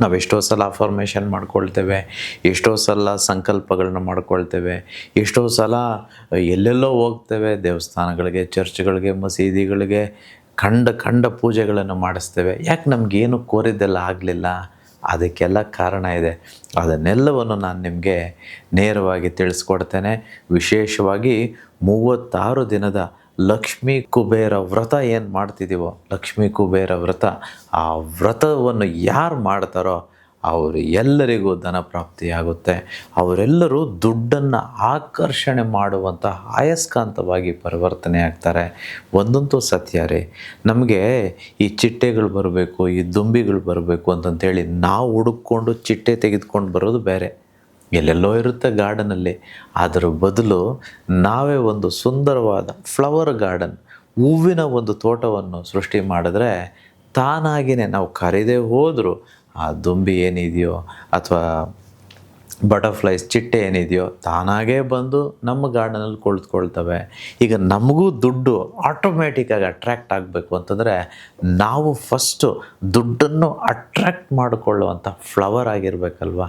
ನಾವು ಎಷ್ಟೋ ಸಲ ಅಫರ್ಮೇಷನ್ ಮಾಡ್ಕೊಳ್ತೇವೆ, ಎಷ್ಟೋ ಸಲ ಸಂಕಲ್ಪಗಳನ್ನ ಮಾಡ್ಕೊಳ್ತೇವೆ, ಎಷ್ಟೋ ಸಲ ಎಲ್ಲೆಲ್ಲೋ ಹೋಗ್ತೇವೆ, ದೇವಸ್ಥಾನಗಳಿಗೆ, ಚರ್ಚ್ಗಳಿಗೆ, ಮಸೀದಿಗಳಿಗೆ, ಕಂಡ ಪೂಜೆಗಳನ್ನು ಮಾಡಿಸ್ತೇವೆ. ಯಾಕೆ ನಮಗೇನು ಕೋರಿದ್ದೆಲ್ಲ ಆಗಲಿಲ್ಲ? ಅದಕ್ಕೆಲ್ಲ ಕಾರಣ ಇದೆ. ಅದನ್ನೆಲ್ಲವನ್ನು ನಾನು ನಿಮಗೆ ನೇರವಾಗಿ ತಿಳಿಸ್ಕೊಡ್ತೇನೆ. ವಿಶೇಷವಾಗಿ 36 ದಿನದ ಲಕ್ಷ್ಮೀ ಕುಬೇರ ವ್ರತ ಏನು ಮಾಡ್ತಿದ್ದೀವೋ, ಲಕ್ಷ್ಮೀ ಕುಬೇರ ವ್ರತ, ಆ ವ್ರತವನ್ನು ಯಾರು ಮಾಡ್ತಾರೋ ಅವರು ಎಲ್ಲರಿಗೂ ಧನ ಪ್ರಾಪ್ತಿಯಾಗುತ್ತೆ. ಅವರೆಲ್ಲರೂ ದುಡ್ಡನ್ನು ಆಕರ್ಷಣೆ ಮಾಡುವಂಥ ಅಯಸ್ಕಾಂತವಾಗಿ ಪರಿವರ್ತನೆ ಆಗ್ತಾರೆ. ಒಂದಂತೂ ಸತ್ಯ ರೀ, ನಮಗೆ ಈ ಚಿಟ್ಟೆಗಳು ಬರಬೇಕು, ಈ ದುಂಬಿಗಳು ಬರಬೇಕು ಅಂತಂತೇಳಿ ನಾವು ಹುಡುಕೊಂಡು ಚಿಟ್ಟೆ ತೆಗೆದುಕೊಂಡು ಬರೋದು ಬೇರೆ. ಎಲ್ಲೆಲ್ಲೋ ಇರುತ್ತೆ ಗಾರ್ಡನಲ್ಲಿ. ಅದರ ಬದಲು ನಾವೇ ಒಂದು ಸುಂದರವಾದ ಫ್ಲವರ್ ಗಾರ್ಡನ್, ಹೂವಿನ ಒಂದು ತೋಟವನ್ನು ಸೃಷ್ಟಿ ಮಾಡಿದ್ರೆ ತಾನಾಗಿಯೇ ನಾವು ಕರೆದೇ ಹೋದರೂ ಆ ದುಂಬಿ ಏನಿದೆಯೋ ಅಥವಾ ಬಟರ್ಫ್ಲೈಸ್ ಚಿಟ್ಟೆ ಏನಿದೆಯೋ ತಾನಾಗೇ ಬಂದು ನಮ್ಮ ಗಾರ್ಡನಲ್ಲಿ ಕುಳಿತುಕೊಳ್ತವೆ. ಈಗ ನಮಗೂ ದುಡ್ಡು ಆಟೋಮ್ಯಾಟಿಕ್ಕಾಗಿ ಅಟ್ರ್ಯಾಕ್ಟ್ ಆಗಬೇಕು ಅಂತಂದರೆ ನಾವು ಫಸ್ಟು ದುಡ್ಡನ್ನು ಅಟ್ರ್ಯಾಕ್ಟ್ ಮಾಡಿಕೊಳ್ಳುವಂಥ ಫ್ಲವರ್ ಆಗಿರಬೇಕಲ್ವ.